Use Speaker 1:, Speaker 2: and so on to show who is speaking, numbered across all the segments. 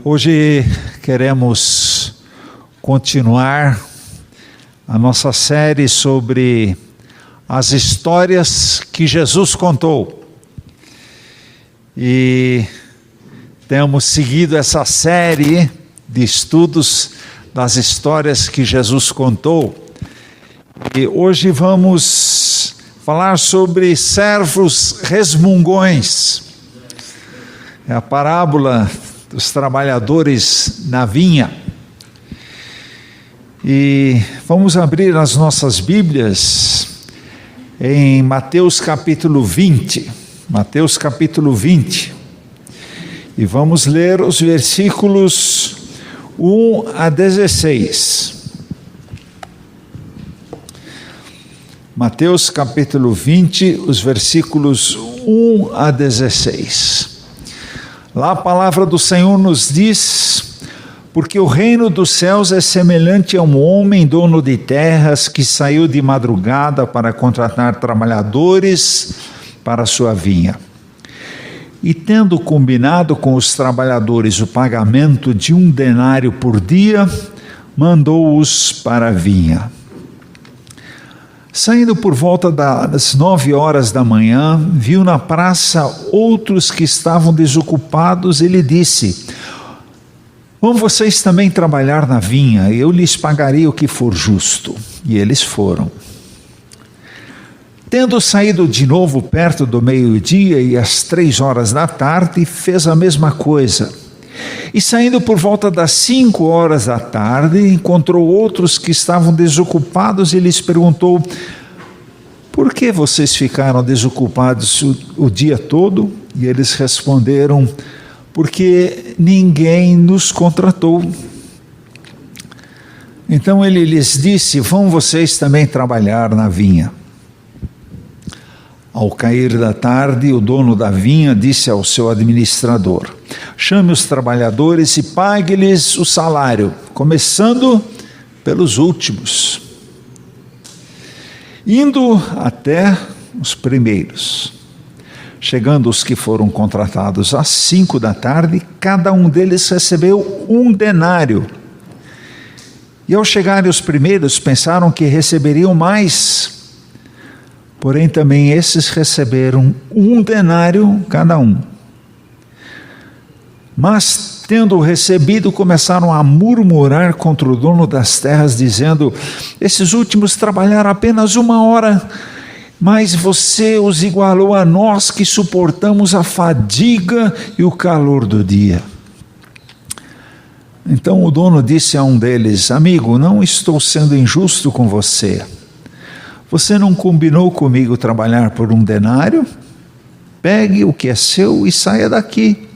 Speaker 1: Hoje queremos continuar a nossa série sobre as histórias que Jesus contou. E temos seguido essa série de estudos das histórias que Jesus contou. E hoje vamos falar sobre servos resmungões. É a parábola dos trabalhadores na vinha. E vamos abrir as nossas Bíblias em Mateus capítulo 20. Mateus capítulo 20. E vamos ler os versículos 1 a 16. Mateus capítulo 20, os versículos 1 a 16. Lá a palavra do Senhor nos diz: porque o reino dos céus é semelhante a um homem dono de terras que saiu de madrugada para contratar trabalhadores para a sua vinha. E tendo combinado com os trabalhadores o pagamento de 1 denário por dia, mandou-os para a vinha. Saindo por volta das 9 horas da manhã, viu na praça outros que estavam desocupados e lhe disse: vão vocês também trabalhar na vinha, e eu lhes pagarei o que for justo. E eles foram. Tendo saído de novo perto do meio-dia e às 3 horas da tarde, fez a mesma coisa. E saindo por volta das 5 horas da tarde, encontrou outros que estavam desocupados e lhes perguntou: por que vocês ficaram desocupados o dia todo? E eles responderam: porque ninguém nos contratou. Então ele lhes disse: vão vocês também trabalhar na vinha. Ao cair da tarde, o dono da vinha disse ao seu administrador: chame os trabalhadores e pague-lhes o salário, começando pelos últimos, indo até os primeiros. Chegando os que foram contratados às 5 da tarde, cada um deles recebeu 1 denário. E ao chegarem os primeiros, pensaram que receberiam mais. Porém, também esses receberam 1 denário cada um. Mas, tendo recebido, começaram a murmurar contra o dono das terras, dizendo: esses últimos trabalharam apenas 1 hora, mas você os igualou a nós que suportamos a fadiga e o calor do dia. Então o dono disse a um deles: amigo, não estou sendo injusto com você. Você não combinou comigo trabalhar por 1 denário? Pegue o que é seu e saia daqui,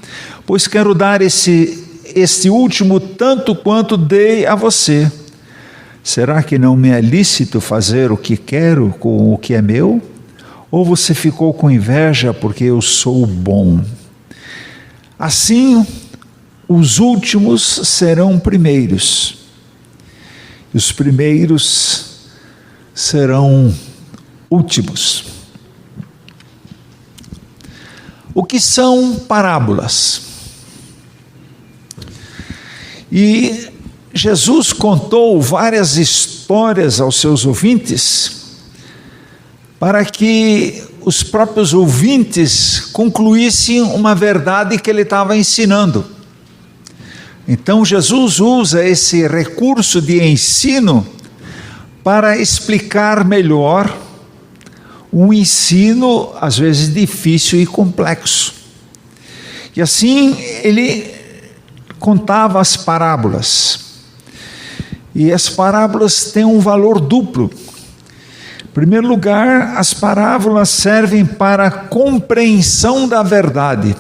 Speaker 1: pois quero dar este último tanto quanto dei a você. Será que não me é lícito fazer o que quero com o que é meu? Ou você ficou com inveja porque eu sou bom? Assim, os últimos serão primeiros, e os primeiros serão últimos. O que são parábolas? E Jesus contou várias histórias aos seus ouvintes para que os próprios ouvintes concluíssem uma verdade que ele estava ensinando. Então Jesus usa esse recurso de ensino para explicar melhor um ensino às vezes difícil e complexo. E assim ele contava as parábolas. E as parábolas têm um valor duplo. Em primeiro lugar, as parábolas servem para a compreensão da verdade.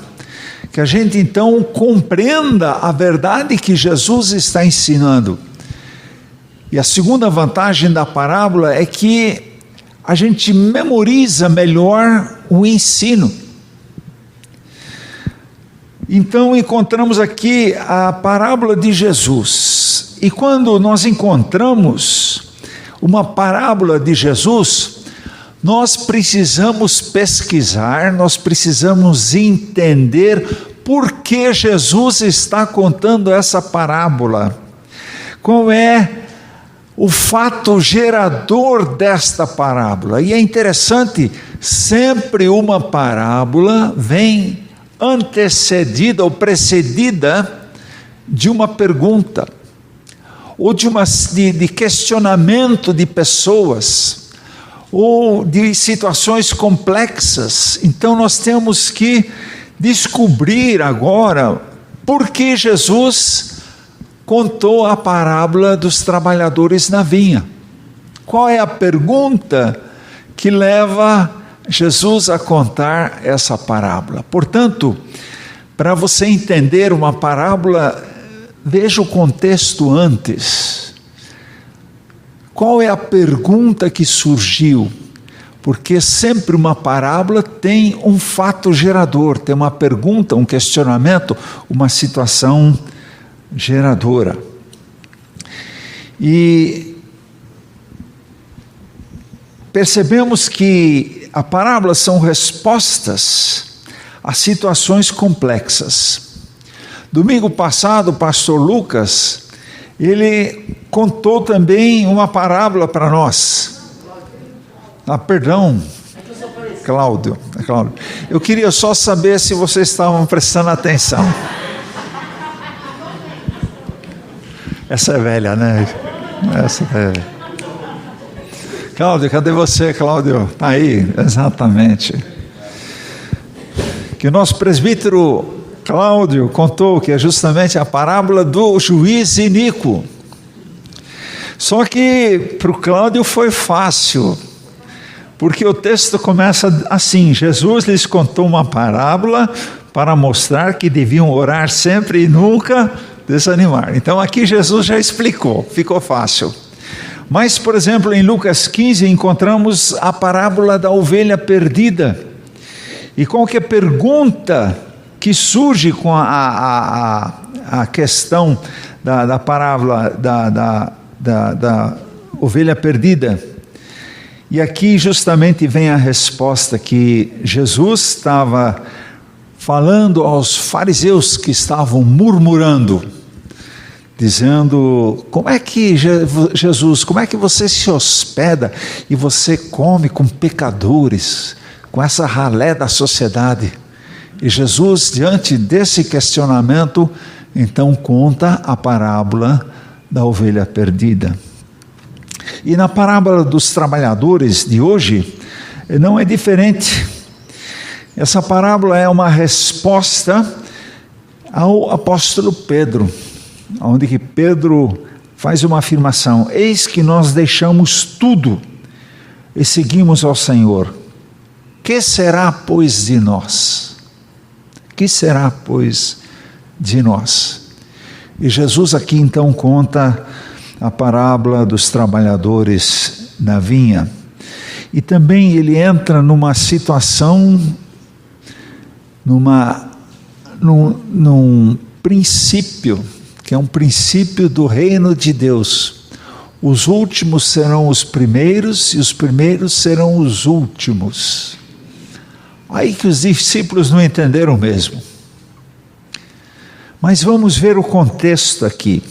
Speaker 1: Que a gente então compreenda a verdade que Jesus está ensinando. E a segunda vantagem da parábola é que a gente memoriza melhor o ensino. Então encontramos aqui a parábola de Jesus. E quando nós encontramos uma parábola de Jesus, nós precisamos pesquisar, nós precisamos entender por que Jesus está contando essa parábola. Qual é o fato gerador desta parábola? E é interessante, sempre uma parábola vem antecedida ou precedida de uma pergunta, ou de questionamento de pessoas, ou de situações complexas. Então nós temos que descobrir agora por que Jesus contou a parábola dos trabalhadores na vinha. Qual é a pergunta que leva Jesus a contar essa parábola? Portanto, para você entender uma parábola, veja o contexto antes. Qual é a pergunta que surgiu? Porque sempre uma parábola tem um fato gerador, tem uma pergunta, um questionamento, uma situação geradora. E percebemos que a parábola são respostas a situações complexas. Domingo passado, o pastor Lucas, ele contou também uma parábola para nós. Perdão, Cláudio. Eu queria só saber se vocês estavam prestando atenção. Essa é velha, né? Essa é... Cláudio, cadê você, Cláudio? Está aí, exatamente. Que o nosso presbítero Cláudio contou, que é justamente a parábola do juiz iníquo. Só que para o Cláudio foi fácil, porque o texto começa assim: Jesus lhes contou uma parábola para mostrar que deviam orar sempre e nunca desanimar. Então aqui Jesus já explicou, ficou fácil. Mas, por exemplo, em Lucas 15 encontramos a parábola da ovelha perdida. E qual que é a pergunta que surge com a questão da parábola da ovelha perdida? E aqui justamente vem a resposta, que Jesus estava falando aos fariseus que estavam murmurando, dizendo: como é que Jesus, como é que você se hospeda e você come com pecadores, com essa ralé da sociedade? E Jesus, diante desse questionamento, então conta a parábola da ovelha perdida. E na parábola dos trabalhadores de hoje, não é diferente. Essa parábola é uma resposta ao apóstolo Pedro, onde que Pedro faz uma afirmação: eis que nós deixamos tudo e seguimos ao Senhor. Que será, pois, de nós? Que será, pois, de nós? E Jesus aqui então conta a parábola dos trabalhadores na vinha. E também ele entra numa situação, num princípio, que é um princípio do reino de Deus. Os últimos serão os primeiros e os primeiros serão os últimos. Aí que os discípulos não entenderam mesmo. Mas vamos ver o contexto aqui.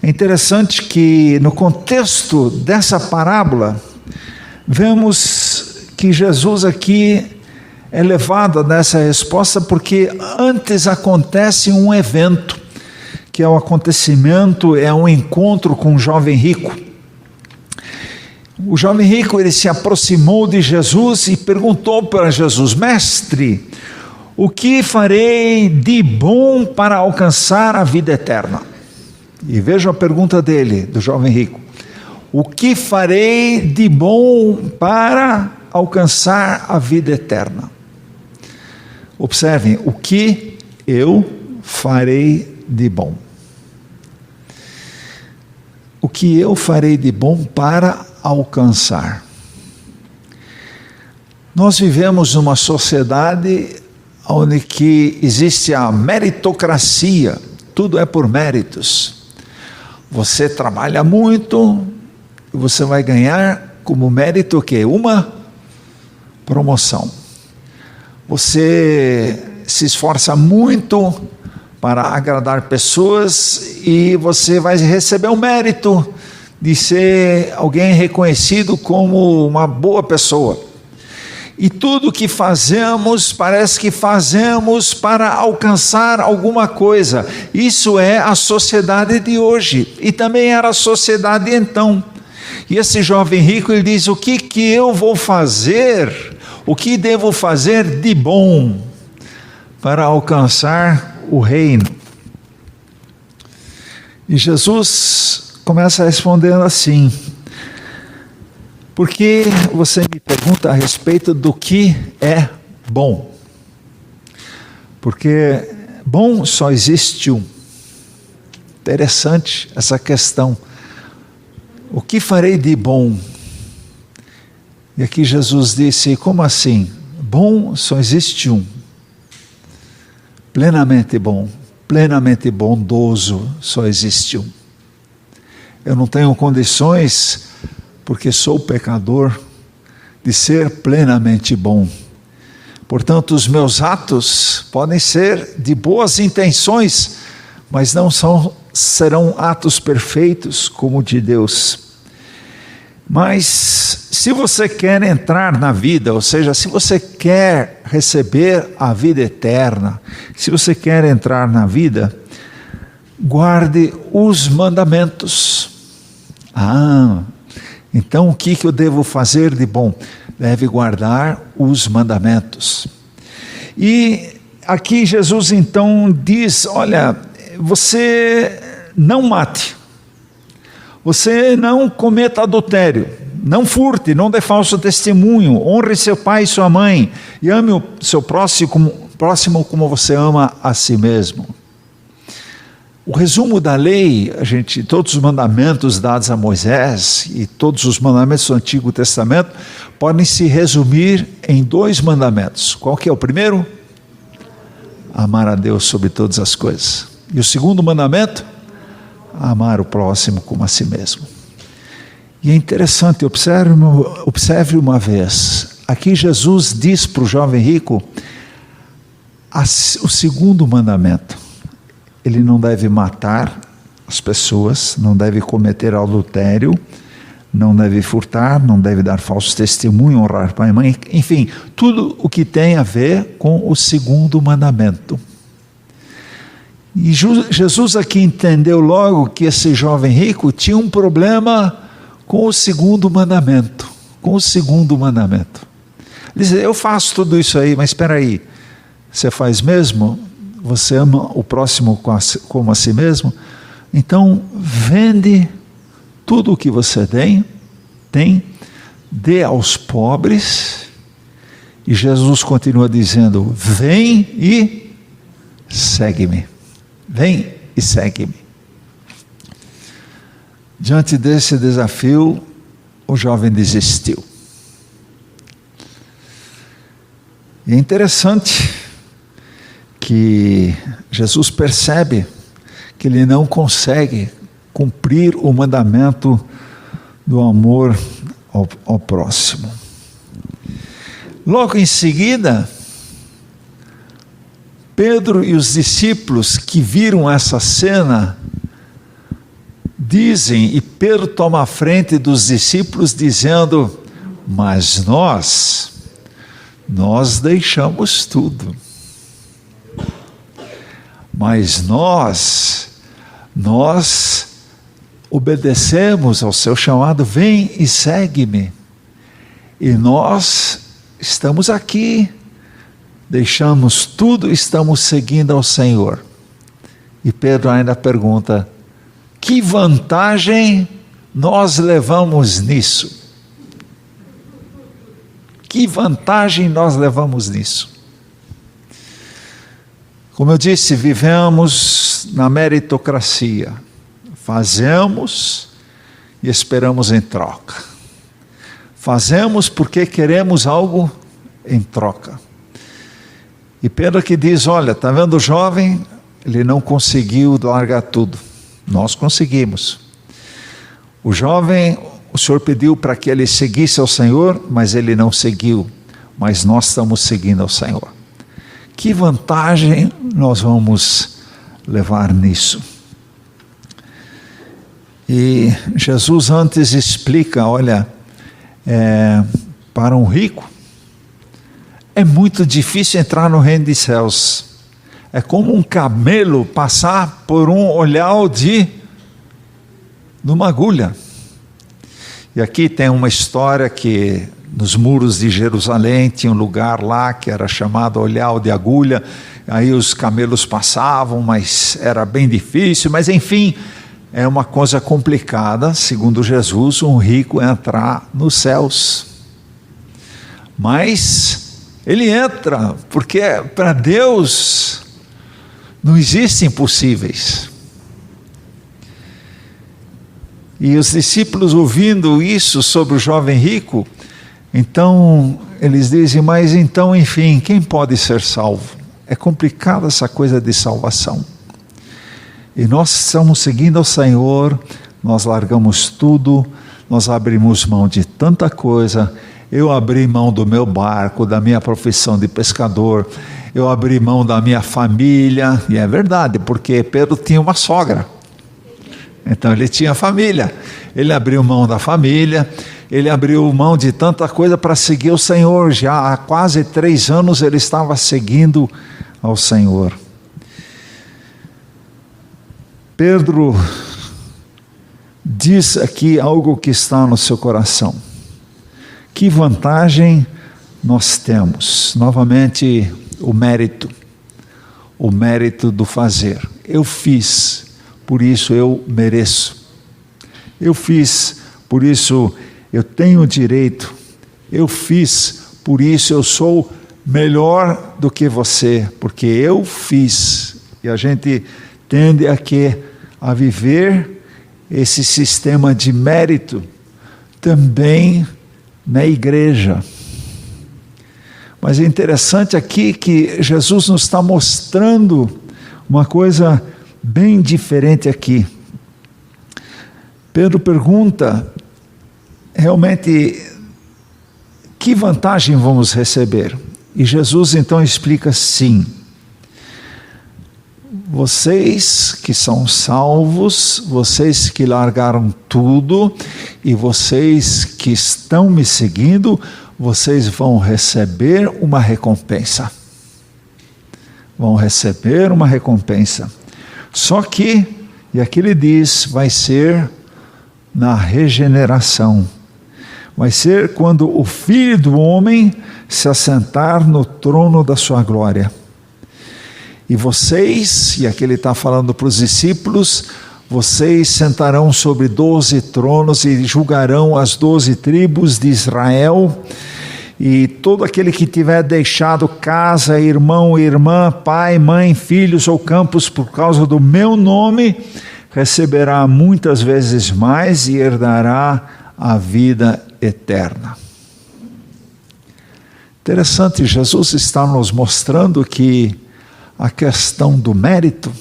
Speaker 1: É interessante que no contexto dessa parábola, vemos que Jesus aqui é levado nessa resposta, porque antes acontece um evento, que é o acontecimento, é um encontro com um jovem rico. O jovem rico, ele se aproximou de Jesus e perguntou para Jesus: mestre, o que farei de bom para alcançar a vida eterna? E veja a pergunta dele, do jovem rico: o que farei de bom para alcançar a vida eterna? Observem, o que eu farei de bom? O que eu farei de bom para alcançar? Nós vivemos numa sociedade onde que existe a meritocracia, tudo é por méritos. Você trabalha muito, você vai ganhar como mérito o quê? Uma promoção. Você se esforça muito para agradar pessoas e você vai receber o mérito de ser alguém reconhecido como uma boa pessoa. E tudo que fazemos, parece que fazemos para alcançar alguma coisa. Isso é a sociedade de hoje, e também era a sociedade então. E esse jovem rico, ele diz: o que eu vou fazer, o que devo fazer de bom para alcançar o reino? E Jesus começa respondendo assim: porque você me pergunta a respeito do que é bom? Porque bom só existe um. Interessante essa questão. O que farei de bom? E aqui Jesus disse: como assim? Bom só existe um. Plenamente bom, plenamente bondoso só existe um. Eu não tenho condições, porque sou pecador, de ser plenamente bom. Portanto, os meus atos podem ser de boas intenções, mas não serão atos perfeitos como o de Deus. Mas se você quer entrar na vida, ou seja, se você quer receber a vida eterna, se você quer entrar na vida, guarde os mandamentos. Então o que eu devo fazer de bom? Deve guardar os mandamentos. E aqui Jesus então diz: olha, você não mate, você não cometa adultério, não furte, não dê falso testemunho, honre seu pai e sua mãe, e ame o seu próximo como você ama a si mesmo. O resumo da lei, todos os mandamentos dados a Moisés e todos os mandamentos do Antigo Testamento podem se resumir em 2 mandamentos. Qual que é o primeiro? Amar a Deus sobre todas as coisas. E o segundo mandamento? Amar o próximo como a si mesmo. E é interessante, observe uma vez. Aqui Jesus diz para o jovem rico o segundo mandamento. Ele não deve matar as pessoas, não deve cometer adultério, não deve furtar, não deve dar falso testemunho, honrar pai e mãe, enfim, tudo o que tem a ver com o segundo mandamento. E Jesus aqui entendeu logo que esse jovem rico tinha um problema com o segundo mandamento, Ele diz: eu faço tudo isso aí, mas espera aí, você faz mesmo? Você ama o próximo como a si mesmo? Então vende tudo o que você tem, dê aos pobres. E Jesus continua dizendo: vem e segue-me. Vem e segue-me. Diante desse desafio, o jovem desistiu. E é interessante que Jesus percebe que ele não consegue cumprir o mandamento do amor ao próximo. Logo em seguida, Pedro e os discípulos que viram essa cena dizem, e Pedro toma a frente dos discípulos dizendo: mas nós deixamos tudo. Mas nós obedecemos ao seu chamado: vem e segue-me. E nós estamos aqui, deixamos tudo, estamos seguindo ao Senhor. E Pedro ainda pergunta: que vantagem nós levamos nisso? Que vantagem nós levamos nisso? Como eu disse, vivemos na meritocracia. Fazemos e esperamos em troca. Fazemos porque queremos algo em troca. E Pedro que diz: olha, está vendo o jovem? Ele não conseguiu largar tudo. Nós conseguimos. O jovem, o Senhor pediu para que ele seguisse ao Senhor, mas ele não seguiu. Mas nós estamos seguindo ao Senhor. Que vantagem nós vamos levar nisso? E Jesus antes explica, olha, para um rico, é muito difícil entrar no reino dos céus. É como um camelo passar por um olhar de uma agulha. E aqui tem uma história que nos muros de Jerusalém tinha um lugar lá que era chamado olhar de agulha. Aí os camelos passavam, mas era bem difícil. Mas enfim, é uma coisa complicada, segundo Jesus, um rico entrar nos céus. Mas ele entra, porque para Deus não existem impossíveis. E os discípulos ouvindo isso sobre o jovem rico, então eles dizem, mas então, enfim, quem pode ser salvo? É complicada essa coisa de salvação. E nós estamos seguindo ao Senhor, nós largamos tudo, nós abrimos mão de tanta coisa. Eu abri mão do meu barco, da minha profissão de pescador, eu abri mão da minha família, e é verdade, porque Pedro tinha uma sogra, então ele tinha família, ele abriu mão da família, ele abriu mão de tanta coisa para seguir o Senhor. Já há quase 3 anos ele estava seguindo ao Senhor. Pedro diz aqui algo que está no seu coração. Que vantagem nós temos? Novamente, o mérito do fazer. Eu fiz, por isso eu mereço. Eu fiz, por isso eu tenho direito. Eu fiz, por isso eu sou melhor do que você, porque eu fiz. E a gente tende a viver esse sistema de mérito também na igreja. Mas é interessante aqui que Jesus nos está mostrando uma coisa bem diferente aqui. Pedro pergunta, realmente, que vantagem vamos receber? E Jesus então explica assim: vocês que são salvos, vocês que largaram tudo, e vocês que estão me seguindo, vocês vão receber uma recompensa. Vão receber uma recompensa. Só que, e aqui ele diz, vai ser na regeneração. Vai ser quando o Filho do Homem se assentar no trono da sua glória. E vocês, e aqui ele está falando para os discípulos, vocês sentarão sobre 12 tronos e julgarão as 12 tribos de Israel. E todo aquele que tiver deixado casa, irmão, irmã, pai, mãe, filhos ou campos por causa do meu nome, receberá muitas vezes mais e herdará a vida eterna. Interessante, Jesus está nos mostrando que a questão do mérito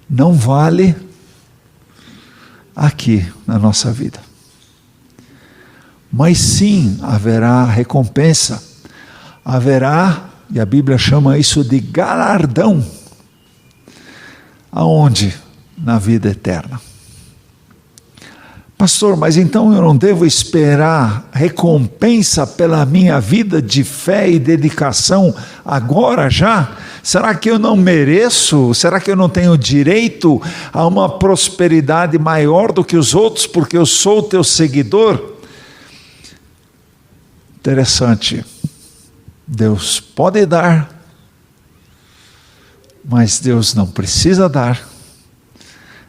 Speaker 1: não vale aqui na nossa vida. Mas sim haverá recompensa, haverá, e a Bíblia chama isso de galardão. Aonde? Na vida eterna. Pastor, mas então eu não devo esperar recompensa pela minha vida de fé e dedicação agora já? Será que eu não mereço? Será que eu não tenho direito a uma prosperidade maior do que os outros porque eu sou teu seguidor? Interessante. Deus pode dar, mas Deus não precisa dar.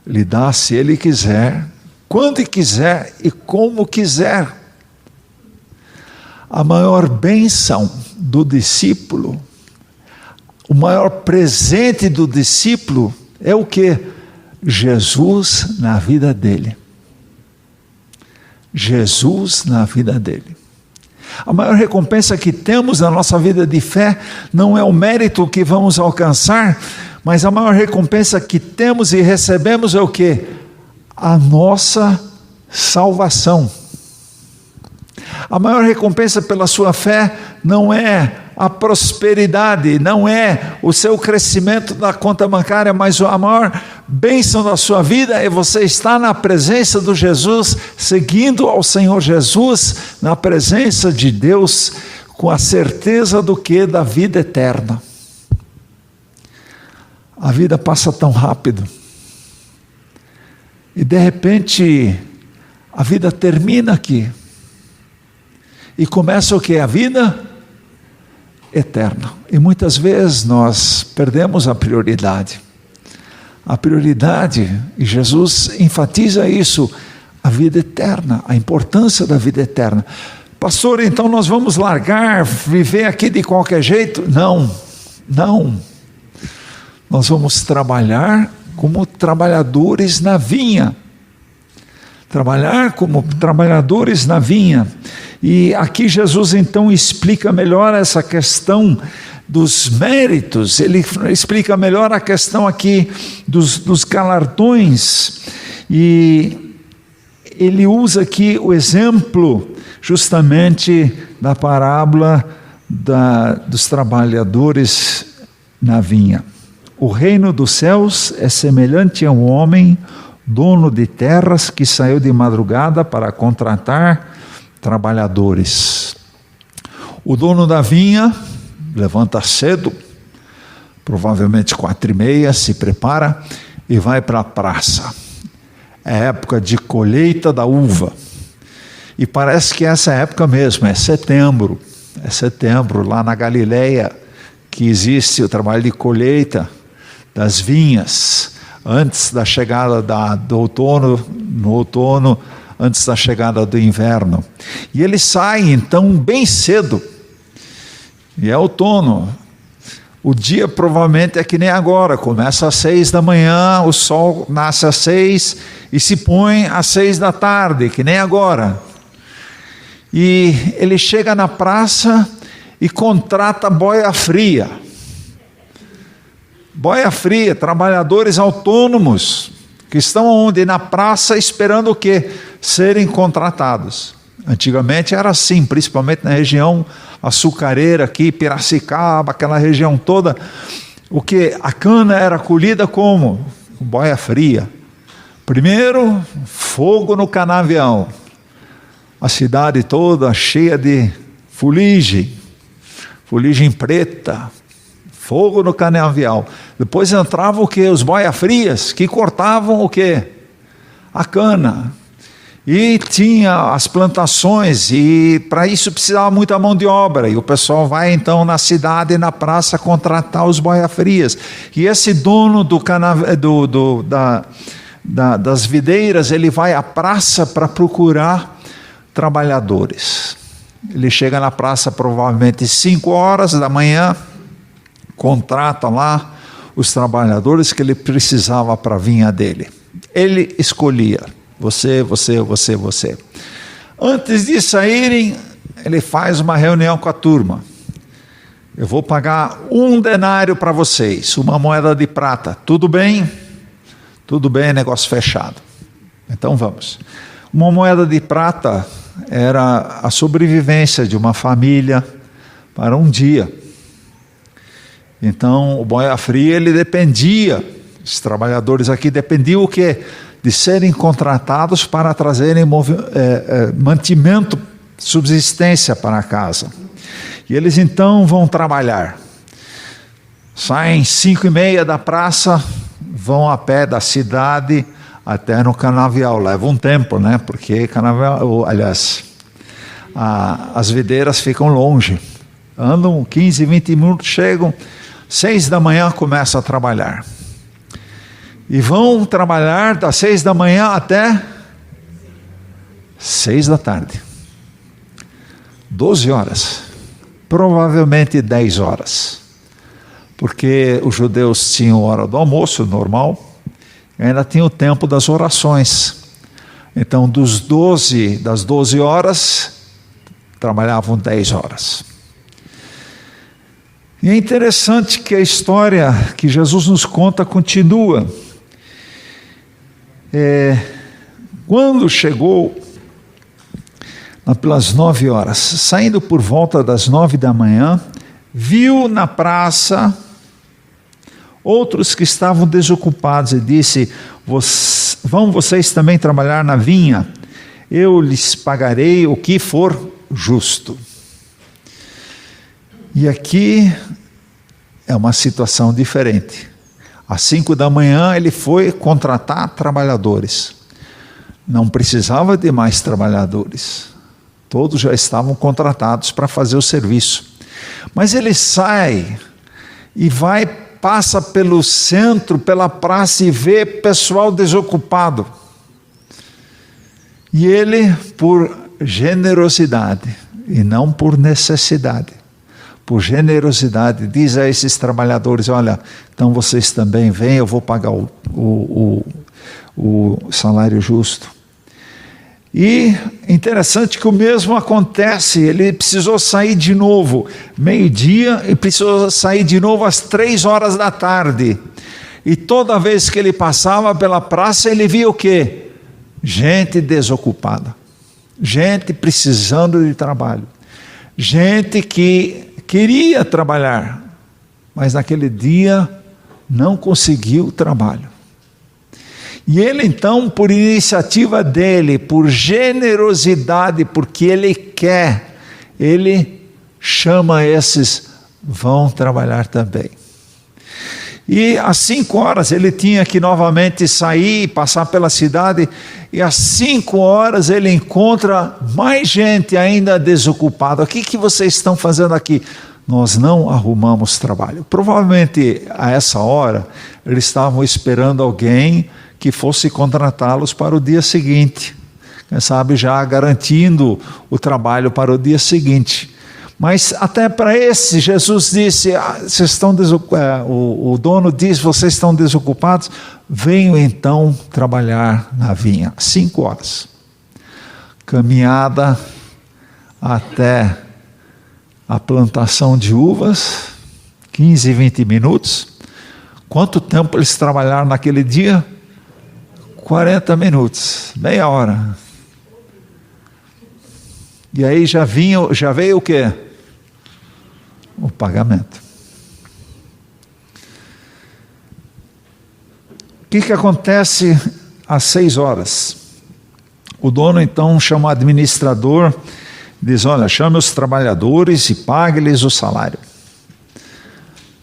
Speaker 1: Ele dá se Ele quiser, quando quiser e como quiser. A maior bênção do discípulo, o maior presente do discípulo é o que? Jesus na vida dele. Jesus na vida dele. A maior recompensa que temos na nossa vida de fé não é o mérito que vamos alcançar, mas a maior recompensa que temos e recebemos é o quê? A nossa salvação. A maior recompensa pela sua fé não é a prosperidade, não é o seu crescimento da conta bancária, mas a maior bênção da sua vida é você estar na presença do Jesus, seguindo ao Senhor Jesus, na presença de Deus, com a certeza do que? Da vida eterna. A vida passa tão rápido. E de repente, a vida termina aqui. E começa o que? A vida eterna. E muitas vezes nós perdemos a prioridade. A prioridade, e Jesus enfatiza isso, a vida eterna, a importância da vida eterna. Pastor, então nós vamos largar, viver aqui de qualquer jeito? Não. Nós vamos trabalhar como trabalhadores na vinha. Trabalhar como trabalhadores na vinha. E aqui Jesus então explica melhor essa questão dos méritos, ele explica melhor a questão aqui dos galardões, e ele usa aqui o exemplo justamente da parábola dos trabalhadores na vinha. O reino dos céus é semelhante a um homem, dono de terras, que saiu de madrugada para contratar trabalhadores. O dono da vinha levanta cedo, provavelmente 4h30, se prepara e vai para a praça. É época de colheita da uva. E parece que essa época mesmo, é setembro, lá na Galileia, que existe o trabalho de colheita das vinhas, antes da chegada do outono, no outono, antes da chegada do inverno. E ele sai então bem cedo, e é outono. O dia provavelmente é que nem agora, começa às 6h, o sol nasce às 6 e se põe às 6 da tarde, que nem agora. E ele chega na praça e contrata boia fria. Boia fria, trabalhadores autônomos, que estão onde? Na praça, esperando o quê? Serem contratados. Antigamente era assim, principalmente na região açucareira aqui, Piracicaba, aquela região toda. O que? A cana era colhida como? Boia fria. Primeiro, fogo no canavial. A cidade toda cheia de fuligem preta, fogo no canavial. Depois entrava o que? Os boia frias, que cortavam o que? A cana. E tinha as plantações, e para isso precisava muita mão de obra, e o pessoal vai então na cidade, na praça, contratar os boia frias. E esse dono das videiras, ele vai à praça para procurar trabalhadores. Ele chega na praça provavelmente 5h, contrata lá os trabalhadores que ele precisava para a vinha dele. Ele escolhia: você. Antes de saírem, ele faz uma reunião com a turma. Eu vou pagar 1 denário para vocês, 1 moeda de prata. Tudo bem? Tudo bem, negócio fechado. Então vamos. 1 moeda de prata era a sobrevivência de uma família para um dia. Então o boia fria, ele dependia, os trabalhadores aqui dependiam o quê? De serem contratados para trazerem mantimento, subsistência para a casa. E eles então vão trabalhar. Saem 5h30 da praça, vão a pé da cidade até no canavial. Leva um tempo, né? Porque as videiras ficam longe. Andam 15, 20 minutos, chegam, 6h começam a trabalhar. E vão trabalhar das 6h até 6 da tarde. 12 horas. Provavelmente 10 horas. Porque os judeus tinham hora do almoço normal, e ainda tinha o tempo das orações. Então, das 12 horas, trabalhavam 10 horas. E é interessante que a história que Jesus nos conta continua. Quando chegou pelas 9 horas, saindo por volta das 9 da manhã, viu na praça outros que estavam desocupados e disse: vão vocês também trabalhar na vinha, eu lhes pagarei o que for justo. E aqui é uma situação diferente. Às 5 da manhã ele foi contratar trabalhadores. Não precisava de mais trabalhadores. Todos já estavam contratados para fazer o serviço. Mas ele sai e passa pelo centro, pela praça e vê pessoal desocupado. E ele, por generosidade e não por necessidade, por generosidade, diz a esses trabalhadores: olha, então vocês também vêm, eu vou pagar o salário justo. E interessante que o mesmo acontece, ele precisou sair de novo, meio-dia, e precisou sair de novo às 3 horas da tarde. E toda vez que ele passava pela praça, ele via o quê? Gente desocupada, gente precisando de trabalho, gente que queria trabalhar, mas naquele dia não conseguiu trabalho. E ele então, por iniciativa dele, por generosidade, porque ele quer, ele chama esses, vão trabalhar também. E às 5 horas ele tinha que novamente sair, passar pela cidade, e às 5 horas ele encontra mais gente ainda desocupada. O que vocês estão fazendo aqui? Nós não arrumamos trabalho. Provavelmente a essa hora eles estavam esperando alguém que fosse contratá-los para o dia seguinte, quem sabe já garantindo o trabalho para o dia seguinte. Mas até para esse, Jesus disse: vocês estão o dono diz: vocês estão desocupados, venham então trabalhar na vinha. 5 horas, caminhada até a plantação de uvas, 15, 20 minutos. Quanto tempo eles trabalharam naquele dia? 40 minutos, meia hora. E aí já veio o quê? O pagamento. O que acontece às 6 horas? O dono então chama o administrador, diz: olha, chame os trabalhadores e pague-lhes o salário.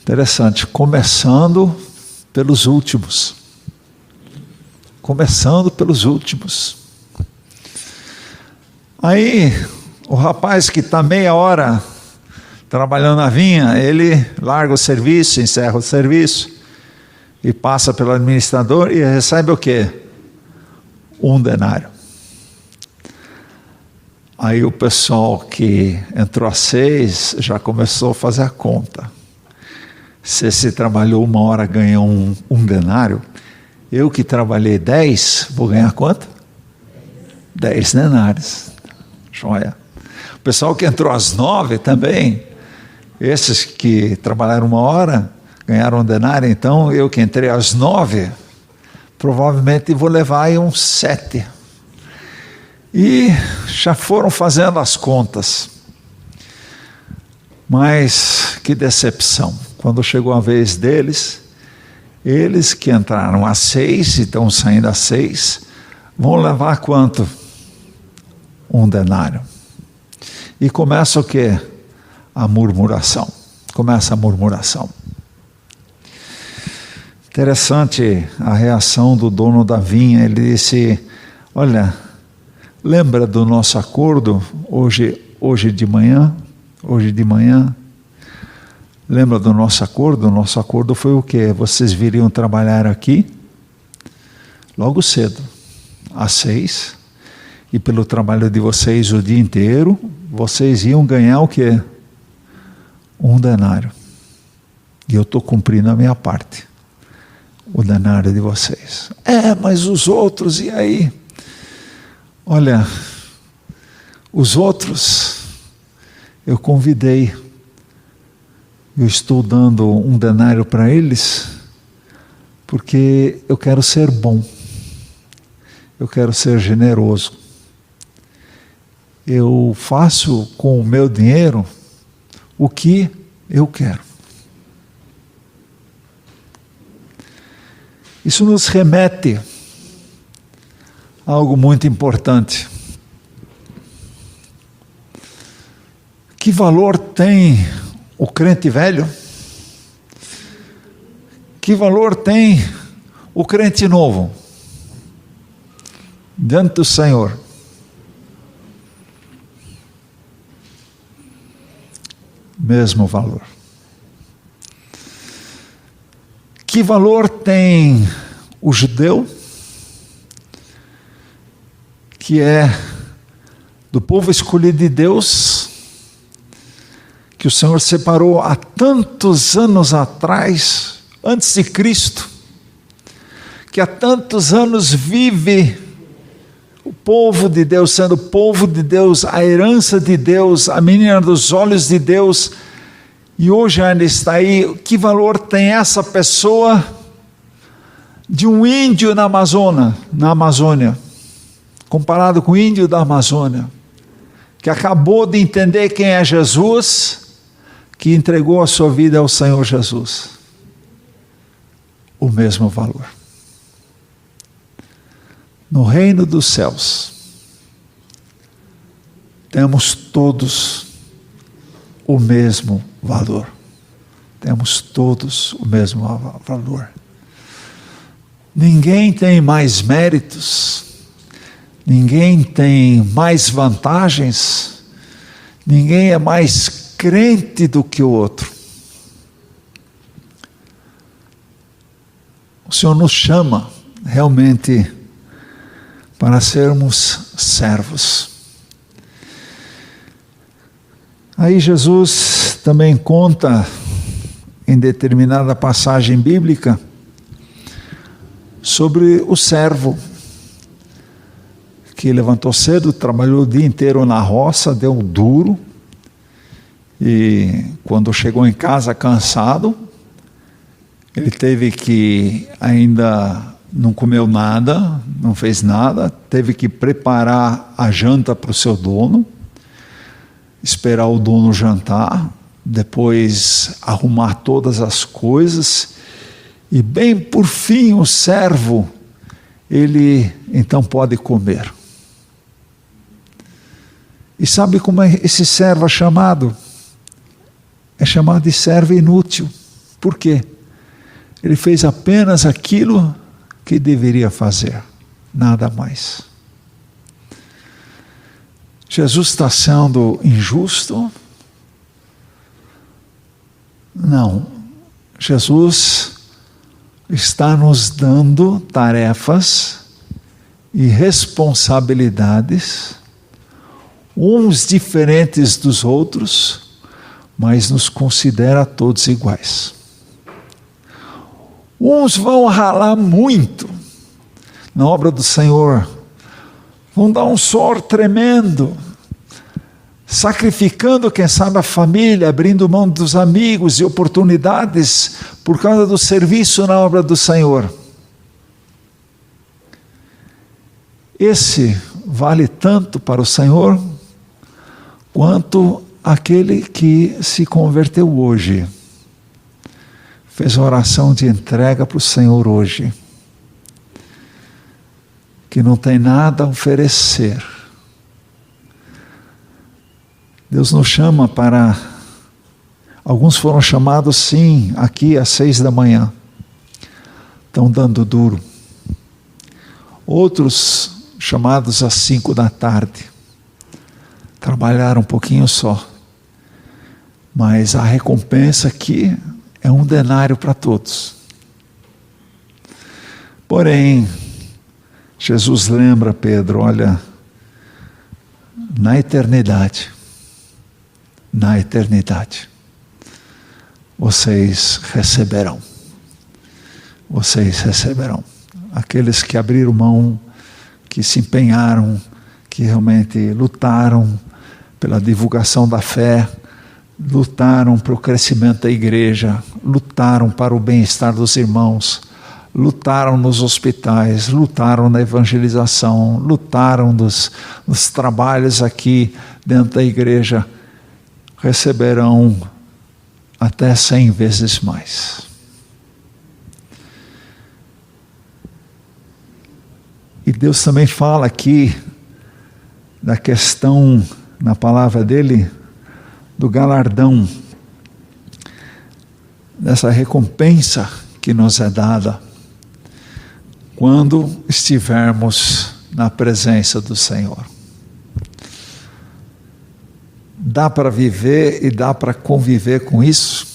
Speaker 1: Interessante, começando pelos últimos. Começando pelos últimos. Aí, o rapaz que está meia hora trabalhando na vinha, ele larga o serviço, encerra o serviço, e passa pelo administrador e recebe o quê? 1 denário. Aí o pessoal que entrou às 6 já começou a fazer a conta. Se você trabalhou 1 hora, ganhou um denário, eu que trabalhei 10, vou ganhar quanto? 10 denários. Joia. O pessoal que entrou às 9 também, esses que trabalharam 1 hora, ganharam 1 denário. Então eu que entrei às 9, provavelmente vou levar aí uns 7. E já foram fazendo as contas. Mas que decepção. Quando chegou a vez deles, eles que entraram às 6 e estão saindo às 6, vão levar quanto? 1 denário. E começa o quê? A murmuração. Começa a murmuração. Interessante a reação do dono da vinha. Ele disse: olha, lembra do nosso acordo hoje de manhã? Hoje de manhã? Lembra do nosso acordo? O nosso acordo foi o quê? Vocês viriam trabalhar aqui logo cedo, às 6, e pelo trabalho de vocês o dia inteiro, vocês iam ganhar o quê? 1 denário. E eu estou cumprindo a minha parte. O denário de vocês. Mas os outros, e aí? Olha, os outros, eu convidei. Eu estou dando 1 denário para eles, porque eu quero ser bom. Eu quero ser generoso. Eu faço com o meu dinheiro o que Eu quero. Isso nos remete a algo muito importante. Que valor tem o crente velho? Que valor tem o crente novo diante do Senhor? Mesmo valor. Que valor tem o judeu, que é do povo escolhido de Deus, que o Senhor separou há tantos anos atrás, antes de Cristo, que há tantos anos vive o povo de Deus, sendo o povo de Deus, a herança de Deus, a menina dos olhos de Deus, e hoje ainda está aí. Que valor tem essa pessoa de um índio na Amazônia, comparado com o índio da Amazônia, que acabou de entender quem é Jesus, que entregou a sua vida ao Senhor Jesus? O mesmo valor. No reino dos céus, temos todos o mesmo valor. Temos todos o mesmo valor. Ninguém tem mais méritos, ninguém tem mais vantagens, ninguém é mais crente do que o outro. O Senhor nos chama realmente para sermos servos. Aí Jesus também conta em determinada passagem bíblica sobre o servo que levantou cedo, trabalhou o dia inteiro na roça, deu um duro, e quando chegou em casa cansado, ele teve que, ainda não comeu nada, não fez nada, teve que preparar a janta para o seu dono, esperar o dono jantar, depois arrumar todas as coisas, e bem por fim o servo, ele então pode comer. E sabe como esse servo é chamado? É chamado de servo inútil. Por quê? Ele fez apenas aquilo que deveria fazer, nada mais. Jesus está sendo injusto? Não. Jesus está nos dando tarefas e responsabilidades, uns diferentes dos outros, mas nos considera todos iguais. Uns vão ralar muito na obra do Senhor, vão dar um suor tremendo, sacrificando, quem sabe, a família, abrindo mão dos amigos e oportunidades por causa do serviço na obra do Senhor. Esse vale tanto para o Senhor quanto aquele que se converteu hoje, fez a oração de entrega para o Senhor hoje, que não tem nada a oferecer. Deus nos chama para... Alguns foram chamados, sim, aqui às 6 da manhã. Estão dando duro. Outros chamados às 5 da tarde. Trabalharam um pouquinho só. Mas a recompensa aqui é 1 denário para todos. Porém, Jesus lembra Pedro, olha, na eternidade, vocês receberão. Aqueles que abriram mão, que se empenharam, que realmente lutaram pela divulgação da fé, lutaram para o crescimento da igreja, lutaram para o bem-estar dos irmãos, lutaram nos hospitais, lutaram na evangelização, lutaram nos trabalhos aqui dentro da igreja, receberão até 100 vezes mais. E Deus também fala aqui da questão, na palavra dele, do galardão, dessa recompensa que nos é dada quando estivermos na presença do Senhor. Dá para viver e dá para conviver com isso?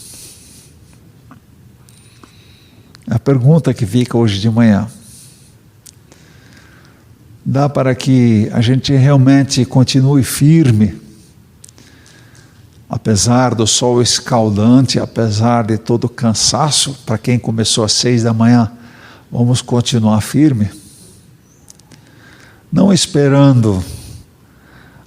Speaker 1: A pergunta que fica hoje de manhã. Dá para que a gente realmente continue firme, apesar do sol escaldante, apesar de todo o cansaço? Para quem começou às 6 da manhã, vamos continuar firme? Não esperando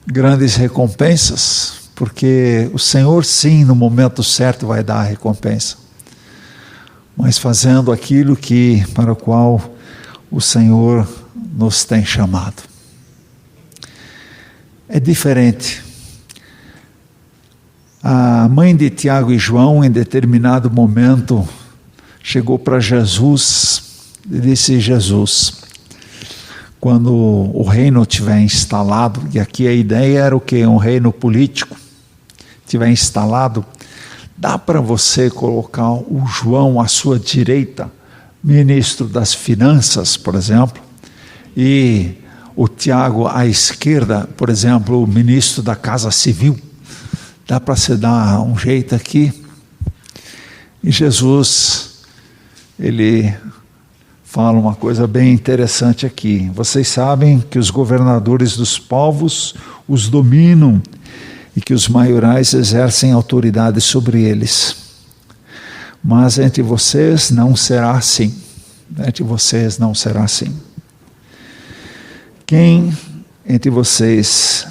Speaker 1: grandes recompensas, porque o Senhor sim, no momento certo vai dar a recompensa, mas fazendo aquilo para o qual o Senhor nos tem chamado. É diferente. A mãe de Tiago e João, em determinado momento, chegou para Jesus e disse: Jesus, quando o reino estiver instalado, e aqui a ideia era o quê? Um reino político, estiver instalado, dá para você colocar o João à sua direita, ministro das finanças, por exemplo, e o Tiago à esquerda, por exemplo, o ministro da Casa Civil? Dá para você dar um jeito aqui? E Jesus, ele fala uma coisa bem interessante aqui. Vocês sabem que os governadores dos povos os dominam e que os maiorais exercem autoridade sobre eles. Mas entre vocês não será assim. Entre vocês não será assim. Quem entre vocês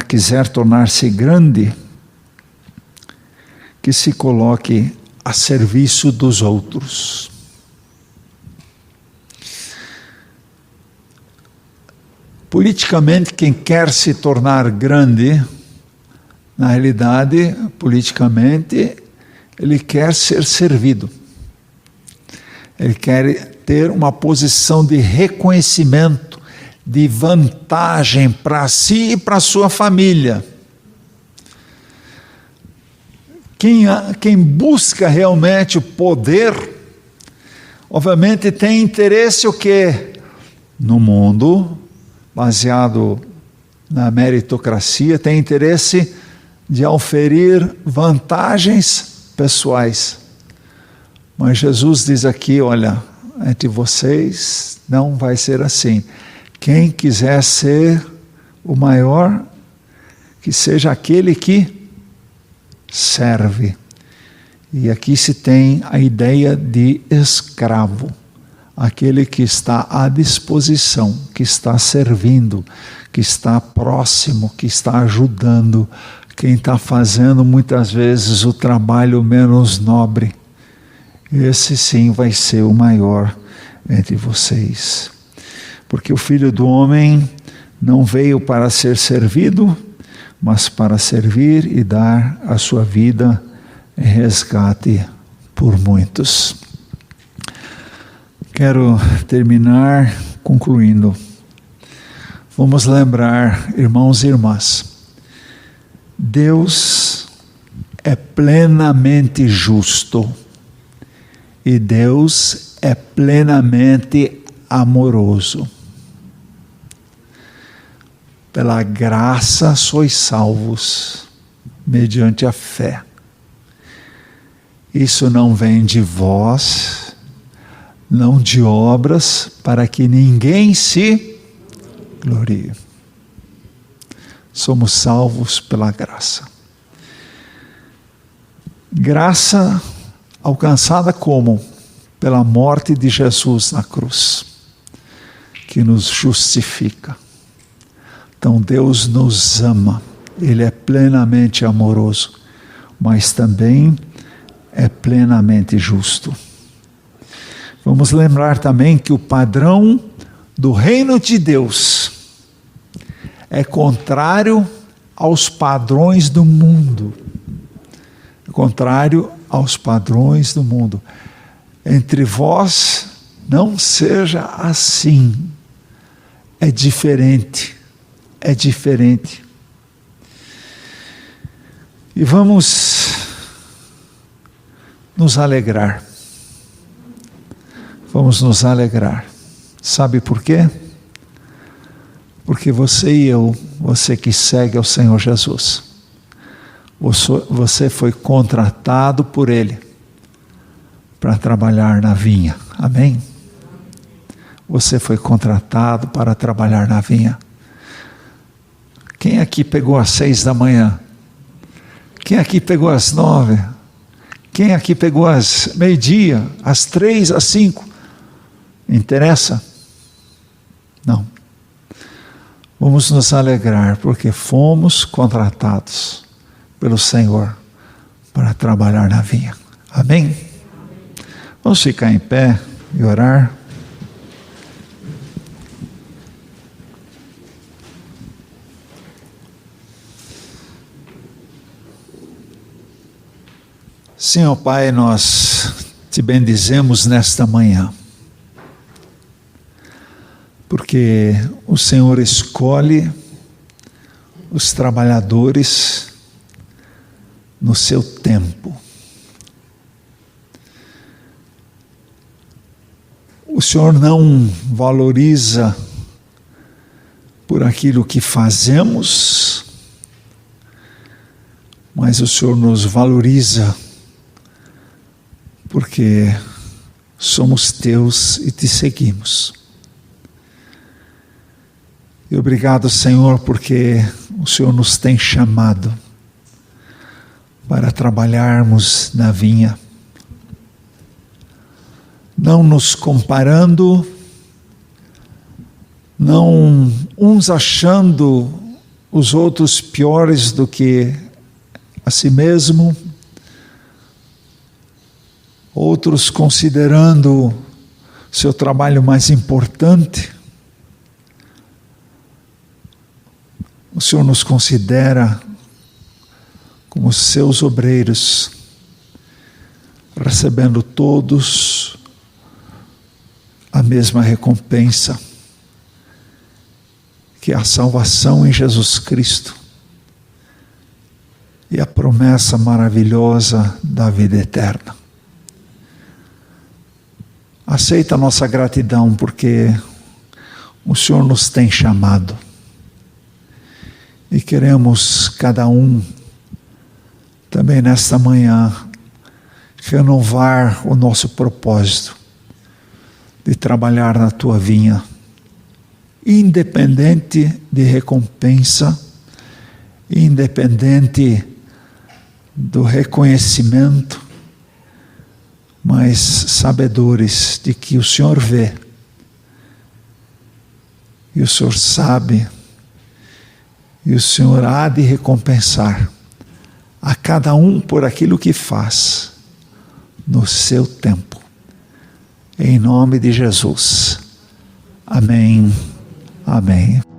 Speaker 1: quiser tornar-se grande, que se coloque a serviço dos outros. Politicamente, quem quer se tornar grande, na realidade, politicamente, ele quer ser servido. Ele quer ter uma posição de reconhecimento, de vantagem para si e para a sua família. Quem busca realmente o poder, obviamente tem interesse o quê? No mundo, baseado na meritocracia, tem interesse de oferir vantagens pessoais. Mas Jesus diz aqui, olha, entre vocês não vai ser assim. Quem quiser ser o maior, que seja aquele que serve. E aqui se tem a ideia de escravo, aquele que está à disposição, que está servindo, que está próximo, que está ajudando, quem está fazendo muitas vezes o trabalho menos nobre. Esse sim vai ser o maior entre vocês. Porque o Filho do Homem não veio para ser servido, mas para servir e dar a sua vida em resgate por muitos. Quero terminar concluindo. Vamos lembrar, irmãos e irmãs, Deus é plenamente justo e Deus é plenamente amoroso. Pela graça sois salvos, mediante a fé. Isso não vem de vós, não de obras, para que ninguém se glorie. Somos salvos pela graça. Graça alcançada como? Pela morte de Jesus na cruz, que nos justifica. Então Deus nos ama, Ele é plenamente amoroso, mas também é plenamente justo. Vamos lembrar também que o padrão do reino de Deus é contrário aos padrões do mundo. contrário aos padrões do mundo. Entre vós não seja assim. É diferente. É diferente. E vamos nos alegrar. Vamos nos alegrar. Sabe por quê? Porque você e eu, você que segue ao Senhor Jesus, você foi contratado por Ele para trabalhar na vinha. Amém? Você foi contratado para trabalhar na vinha. Quem aqui pegou às 6 da manhã? Quem aqui pegou às 9? Quem aqui pegou às meio-dia? Às 3, às 5? Interessa? Não. Vamos nos alegrar, porque fomos contratados pelo Senhor para trabalhar na vinha. Amém? Vamos ficar em pé e orar. Senhor Pai, nós te bendizemos nesta manhã, porque o Senhor escolhe os trabalhadores no seu tempo. O Senhor não valoriza por aquilo que fazemos, mas o Senhor nos valoriza porque somos teus e te seguimos. E obrigado, Senhor, porque o Senhor nos tem chamado para trabalharmos na vinha, não nos comparando, não uns achando os outros piores do que a si mesmo, outros considerando seu trabalho mais importante. O Senhor nos considera como seus obreiros, recebendo todos a mesma recompensa, que é a salvação em Jesus Cristo e a promessa maravilhosa da vida eterna. Aceita a nossa gratidão, porque o Senhor nos tem chamado e queremos cada um também nesta manhã renovar o nosso propósito de trabalhar na tua vinha, independente de recompensa, independente do reconhecimento, mas sabedores de que o Senhor vê, e o Senhor sabe, e o Senhor há de recompensar a cada um por aquilo que faz no seu tempo. Em nome de Jesus. Amém. Amém.